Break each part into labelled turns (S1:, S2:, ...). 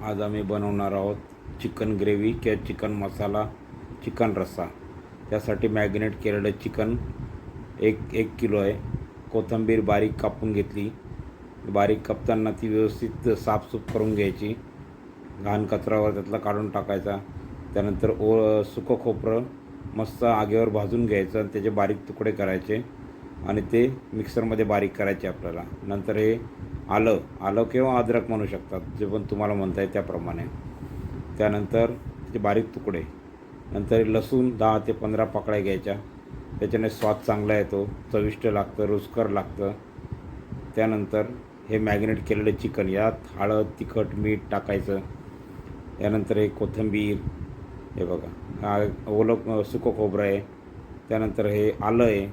S1: आज आम्ही बनवणार आहोत चिकन ग्रेव्ही किंवा चिकन मसाला, चिकन रस्सा. त्यासाठी मॅग्नेट केलेलं चिकन एक किलो आहे. कोथिंबीर बारीक कापून घेतली. बारीक कापताना ती व्यवस्थित साफसूफ करून घ्यायची. घाण कचरावर त्यातला काढून टाकायचा. त्यानंतर सुकं खोबरं मस्त आगीवर भाजून घ्यायचं आणि त्याचे बारीक तुकडे करायचे आणि ते मिक्सरमध्ये बारीक करायचे आपल्याला. नंतर हे आलं किंवा अद्रक म्हणू शकतात, जे पण तुम्हाला म्हणता येईल त्याप्रमाणे. त्यानंतर ते बारीक तुकडे. नंतर लसूण 10 ते 15 पाकळ्या घ्यायच्या. त्याच्याने स्वाद चांगला येतो, चविष्ट लागतं, रुचकर लागतं. त्यानंतर हे मॅग्नेट केलेलं चिकन, यात हळद, तिखट, मीठ टाकायचं. त्यानंतर हे कोथिंबीर, हे बघा, हा सुकं खोबरं आहे. त्यानंतर हे आलं आहे.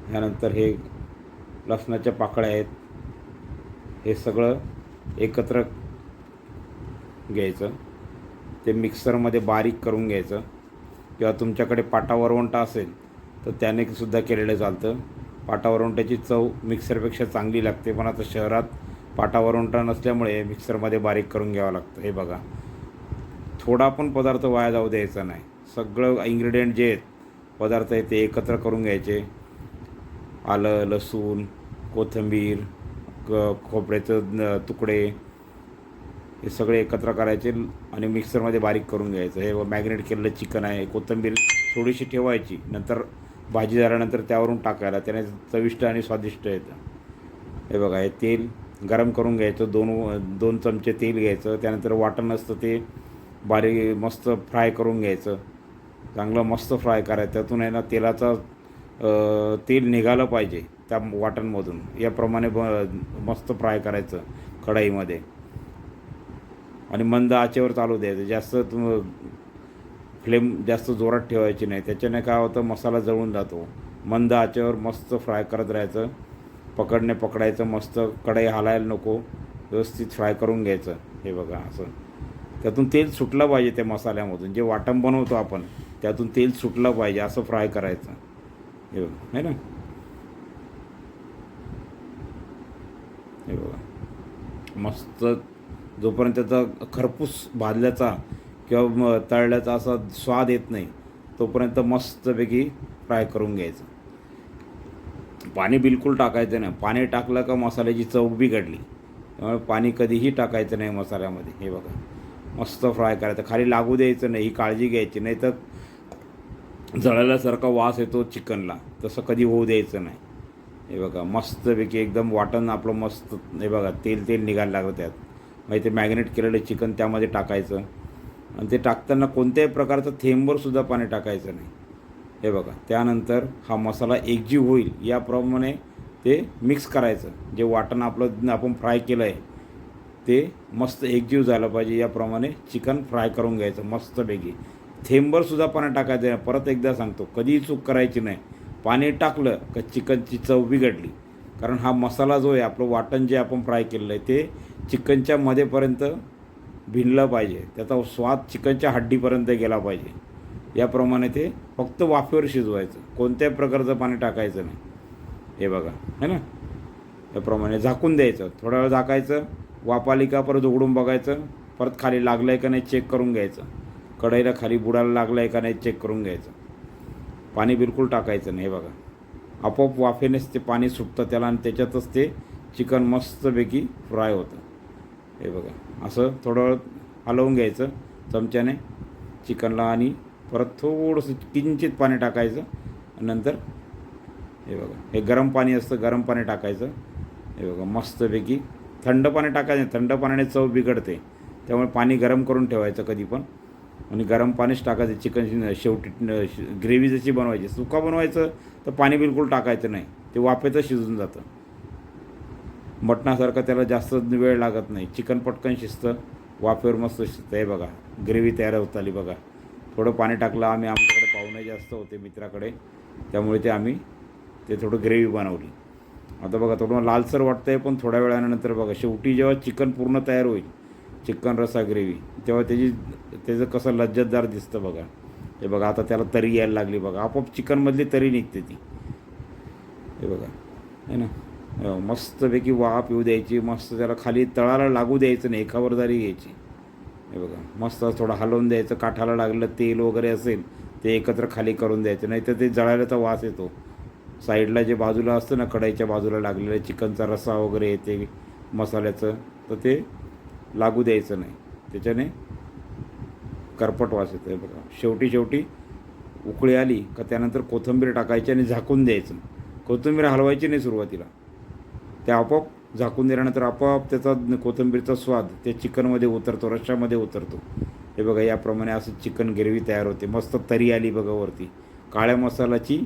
S1: त्यानंतर हे लसणाच्या पाकळ्या आहेत. हे सगळं एकत्र घ्यायचं. ते मिक्सरमध्ये बारीक करून घ्यायचं. किंवा तुमच्याकडे पाटा वरवंटा असेल तर त्याने सुद्धा केलेलं चालतं. पाटा वरवंट्याची चव मिक्सरपेक्षा चांगली लागते, पण आता शहरात पाटा वरवंटा नसल्यामुळे मिक्सरमध्ये बारीक करून घ्यावं लागतं. हे बघा, थोडा पण पदार्थ वाया जाऊ द्यायचा नाही. सगळं इन्ग्रेडियंट जे आहेत, पदार्थ आहेत, ते एकत्र करून घ्यायचे. आलं, लसूण, कोथिंबीर, खोबऱ्याचं तुकडे, हे सगळे एकत्र करायचे आणि मिक्सरमध्ये बारीक करून घ्यायचं. हे मॅग्नेट केलेलं चिकन आहे. कोथिंबीर थोडीशी ठेवायची, नंतर भाजी झाल्यानंतर त्यावरून टाकायला, त्याने चविष्ट आणि स्वादिष्ट येतं. हे बघा, हे तेल गरम करून घ्यायचं. दोन चमचे तेल घ्यायचं. त्यानंतर वाटण असतं ते बारीक मस्त फ्राय करून घ्यायचं. चांगलं मस्त फ्राय करायचं. त्यातून आहे ना तेलाचा तेल निघालं पाहिजे त्या वाटणमधून. याप्रमाणे मस्त फ्राय करायचं कढईमध्ये आणि मंद आचेवर चालू द्यायचं. जास्त फ्लेम जास्त जोरात ठेवायची नाही, त्याच्याने काय होतं, मसाला जळून जातो. मंद आचेवर मस्त फ्राय करत राहायचं. पकडायचं, मस्त कढई हालायला नको, व्यवस्थित फ्राय करून घ्यायचं. हे बघा, असं त्यातून तेल सुटलं पाहिजे. त्या मसाल्यामधून जे वाटण बनवतो आपण, त्यातून तेल सुटलं पाहिजे, असं फ्राय करायचं. हे बघा, आहे ना. हे बघा, मस्त जोपर्यंत त्याचा खरपूस भाजल्याचा किंवा तळल्याचा असा स्वाद येत नाही, तोपर्यंत मस्तपैकी फ्राय करून घ्यायचं. पाणी बिलकुल टाकायचं नाही. पाणी टाकलं का मसाल्याची चव बिघडली. त्यामुळे पाणी कधीही टाकायचं नाही मसाल्यामध्ये. हे बघा, मस्त फ्राय करायचं. खाली लागू द्यायचं नाही, ही काळजी घ्यायची. नाही तर जळाल्यासारखा वास येतो चिकनला, तसं कधी होऊ द्यायचं नाही. हे बघा, मस्तपैकी एकदम वाटण आपलं मस्त. हे बघा, तेल निघायला लागलं त्यात. मग ते मॅग्नेट केलेलं चिकन त्यामध्ये टाकायचं आणि ते टाकताना कोणत्याही प्रकारचं थेंबरसुद्धा पाणी टाकायचं नाही. हे बघा, त्यानंतर हा मसाला एकजीव होईल याप्रमाणे ते मिक्स करायचं. जे वाटण आपण फ्राय केलं आहे ते मस्त एकजीव झालं पाहिजे, याप्रमाणे चिकन फ्राय करून घ्यायचं मस्तपैकी. थेंबरसुद्धा पाणी टाकायचं नाही. परत एकदा सांगतो, कधीही चूक करायची नाही. पाणी टाकलं का चिकनची चव बिघडली. कारण हा मसाला जो आहे, आपलं वाटण जे आपण फ्राय केलेलं आहे, ते चिकनच्या मध्येपर्यंत भिनलं पाहिजे. त्याचा स्वाद चिकनच्या हड्डीपर्यंत गेला पाहिजे. याप्रमाणे ते फक्त वाफेवर शिजवायचं, कोणत्याही प्रकारचं पाणी टाकायचं नाही. हे बघा, है ना. याप्रमाणे झाकून द्यायचं. थोडा वेळ झाकायचं. वाफ आली का परत उघडून बघायचं. परत खाली लागलं आहे का नाही चेक करून घ्यायचं. कढईला खाली बुडायला लागलं आहे का नाही चेक करून घ्यायचं. पाणी बिलकुल टाकायचं नाही. हे बघा, आपोआप वाफेनेच ते पाणी सुटतं त्याला आणि त्याच्यातच ते चिकन मस्तपैकी फ्राय होतं. हे बघा, असं थोडं वेळ हलवून घ्यायचं चमच्याने चिकनला आणि परत थोडंसं किंचित पाणी टाकायचं आणि नंतर हे बघा, हे गरम पाणी असतं, गरम पाणी टाकायचं. हे बघा, मस्तपैकी. थंड पाणी टाकायचं. थंड पाण्याने चव बिघडते, त्यामुळे पाणी गरम करून ठेवायचं कधी पण आणि गरम पाणीच टाकायचं. चिकन शेवटी ग्रेव्ही जशी बनवायची, सुका बनवायचं तर पाणी बिलकुल टाकायचं नाही, ते वाफेतच शिजून जातं. मटणासारखं त्याला जास्त वेळ लागत नाही. चिकन पटकन शिजतं, वाफेवर मस्त शिजतं. हे बघा, ग्रेव्ही तयार होत आली बघा. थोडं पाणी टाकलं. आमच्याकडे पाहुणे जास्त होते मित्राकडे, त्यामुळे आम्ही थोडं ग्रेव्ही बनवली. आता बघा, थोडं लालसर वाटतं आहे, पण थोड्या वेळानंतर बघा, शेवटी जेव्हा चिकन पूर्ण तयार होईल, चिकन रस्सा ग्रेव्ही, तेव्हा त्याचं कसं लज्जतदार दिसतं बघा. हे बघा, आता त्याला तरी यायला लागली बघा. आपोआप चिकनमधली तरी निघते ती. हे बघा, है ना. मस्तपैकी वाफ येऊ द्यायची, मस्त त्याला खाली तळाला लागू द्यायचं नाही, खबरदारी घ्यायची. हे बघा मस्त थोडं हलवून द्यायचं, काठाला लागलं तेल वगैरे असेल ते एकत्र खाली करून द्यायचं, नाही तर ते जळायला वास येतो. साईडला जे बाजूला असतं ना, कढईच्या बाजूला लागलेलं चिकनचा रस्सा वगैरे येते मसाल्याचं, तर ते लागू द्यायचं नाही, त्याच्याने करपट वास येतो. हे बघा शेवटी उकळी आली का त्यानंतर कोथिंबीर टाकायची आणि झाकून द्यायचं. कोथिंबीर हलवायची नाही सुरुवातीला, ते आपोआप झाकून दिल्यानंतर आपोआप त्याचा कोथिंबीरचा स्वाद त्या चिकनमध्ये उतरतो, रश्श्यामध्ये उतरतो. हे बघा याप्रमाणे असं चिकन ग्रेव्ही तयार होते. मस्त तरी आली बघा वरती, काळ्या मसाल्याची